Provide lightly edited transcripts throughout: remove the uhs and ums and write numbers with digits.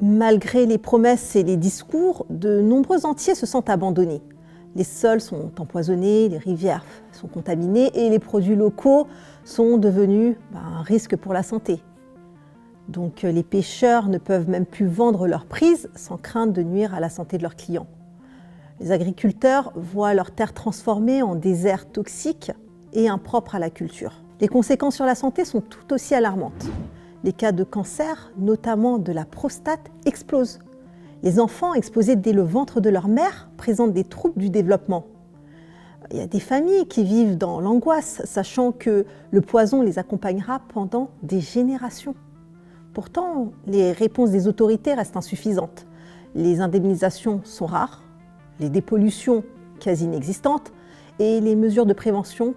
Malgré les promesses et les discours, de nombreux Antillais se sentent abandonnés. Les sols sont empoisonnés, les rivières sont contaminées et les produits locaux sont devenus un risque pour la santé. Donc les pêcheurs ne peuvent même plus vendre leurs prises sans crainte de nuire à la santé de leurs clients. Les agriculteurs voient leurs terres transformées en déserts toxiques et impropres à la culture. Les conséquences sur la santé sont tout aussi alarmantes. Les cas de cancer, notamment de la prostate, explosent. Les enfants exposés dès le ventre de leur mère présentent des troubles du développement. Il y a des familles qui vivent dans l'angoisse, sachant que le poison les accompagnera pendant des générations. Pourtant, les réponses des autorités restent insuffisantes. Les indemnisations sont rares, les dépollutions quasi inexistantes et les mesures de prévention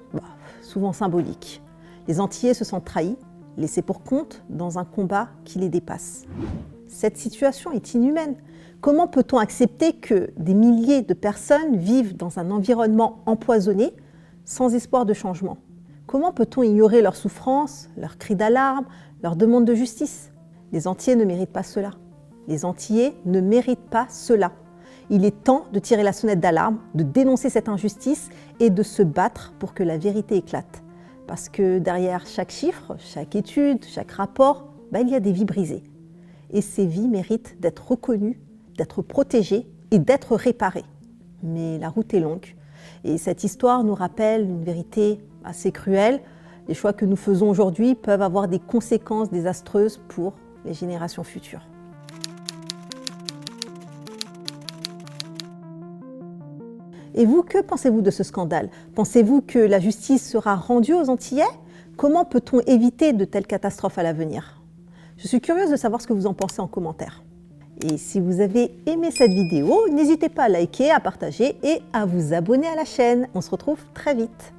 souvent symboliques. Les Antillais se sentent trahis, laissés pour compte dans un combat qui les dépasse. Cette situation est inhumaine. Comment peut-on accepter que des milliers de personnes vivent dans un environnement empoisonné sans espoir de changement? Comment peut-on ignorer leurs souffrances, leurs cris d'alarme, leurs demandes de justice? Les Antillais ne méritent pas cela. Les Antillais ne méritent pas cela. Il est temps de tirer la sonnette d'alarme, de dénoncer cette injustice et de se battre pour que la vérité éclate. Parce que derrière chaque chiffre, chaque étude, chaque rapport, il y a des vies brisées. Et ces vies méritent d'être reconnues, d'être protégées et d'être réparées. Mais la route est longue et cette histoire nous rappelle une vérité assez cruelle. Les choix que nous faisons aujourd'hui peuvent avoir des conséquences désastreuses pour les générations futures. Et vous, que pensez-vous de ce scandale? Pensez-vous que la justice sera rendue aux Antillais? Comment peut-on éviter de telles catastrophes à l'avenir? Je suis curieuse de savoir ce que vous en pensez en commentaire. Et si vous avez aimé cette vidéo, n'hésitez pas à liker, à partager et à vous abonner à la chaîne. On se retrouve très vite.